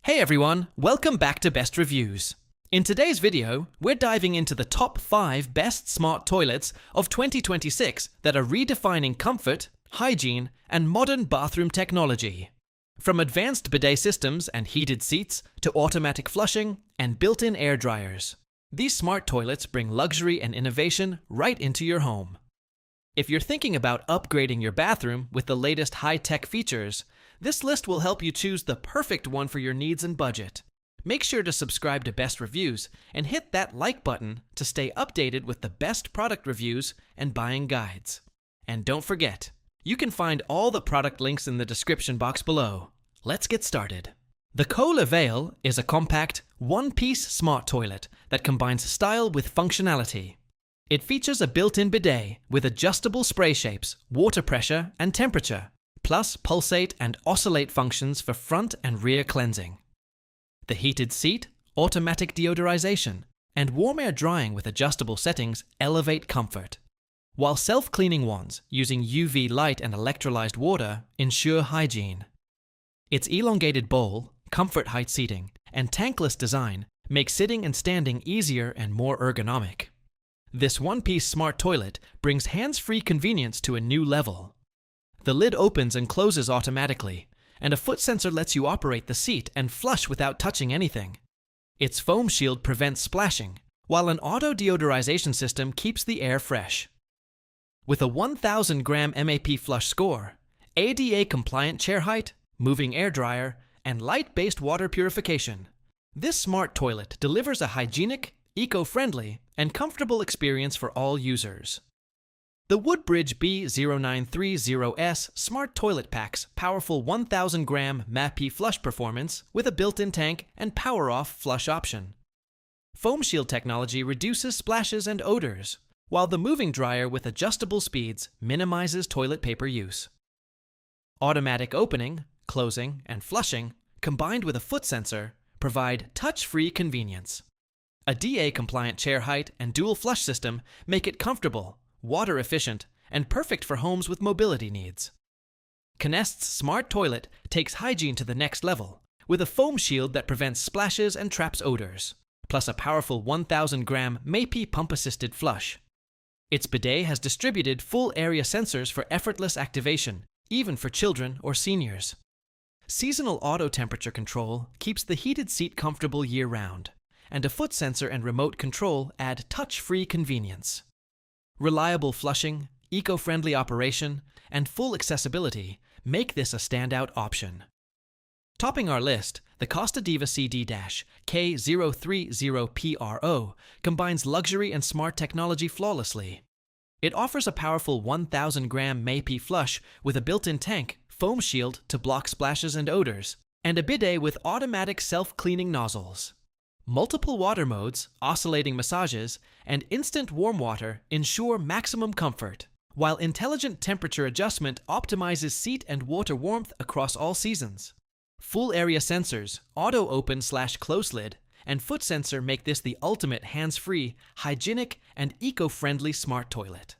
Hey everyone, welcome back to Best Reviews. In today's video, we're diving into the top 5 best smart toilets of 2026 that are redefining comfort, hygiene, and modern bathroom technology. From advanced bidet systems and heated seats to automatic flushing and built-in air dryers, these smart toilets bring luxury and innovation right into your home. If you're thinking about upgrading your bathroom with the latest high-tech features, this list will help you choose the perfect one for your needs and budget. Make sure to subscribe to Best Reviews and hit that like button to stay updated with the best product reviews and buying guides. And don't forget, you can find all the product links in the description box below. Let's get started. The KOHLER Veil is a compact, one-piece smart toilet that combines style with functionality. It features a built-in bidet with adjustable spray shapes, water pressure, and temperature, plus pulsate and oscillate functions for front and rear cleansing. The heated seat, automatic deodorization, and warm air drying with adjustable settings elevate comfort, while self-cleaning ones using UV light and electrolyzed water ensure hygiene. Its elongated bowl, comfort height seating, and tankless design make sitting and standing easier and more ergonomic. This one-piece smart toilet brings hands-free convenience to a new level. The lid opens and closes automatically, and a foot sensor lets you operate the seat and flush without touching anything. Its foam shield prevents splashing, while an auto deodorization system keeps the air fresh. With a 1,000-gram MAP flush score, ADA-compliant chair height, moving air dryer, and light-based water purification, this smart toilet delivers a hygienic, eco-friendly, and comfortable experience for all users. The WOODBRIDGE B0930S Smart Toilet Pack's powerful 1,000-gram MAP flush performance with a built-in tank and power-off flush option. Foam shield technology reduces splashes and odors, while the moving dryer with adjustable speeds minimizes toilet paper use. Automatic opening, closing, and flushing, combined with a foot sensor, provide touch-free convenience. A DA-compliant chair height and dual flush system make it comfortable, water efficient, and perfect for homes with mobility needs. CANEST's smart toilet takes hygiene to the next level, with a foam shield that prevents splashes and traps odors, plus a powerful 1,000-gram MAP pump-assisted flush. Its bidet has distributed full area sensors for effortless activation, even for children or seniors. Seasonal auto temperature control keeps the heated seat comfortable year-round, and a foot sensor and remote control add touch-free convenience. Reliable flushing, eco-friendly operation, and full accessibility make this a standout option. Topping our list, the Casta Diva CD-K030PRO combines luxury and smart technology flawlessly. It offers a powerful 1,000-gram MAP flush with a built-in tank, foam shield to block splashes and odors, and a bidet with automatic self-cleaning nozzles. Multiple water modes, oscillating massages, and instant warm water ensure maximum comfort, while intelligent temperature adjustment optimizes seat and water warmth across all seasons. Full area sensors, auto open/close lid, and foot sensor make this the ultimate hands-free, hygienic, and eco-friendly smart toilet.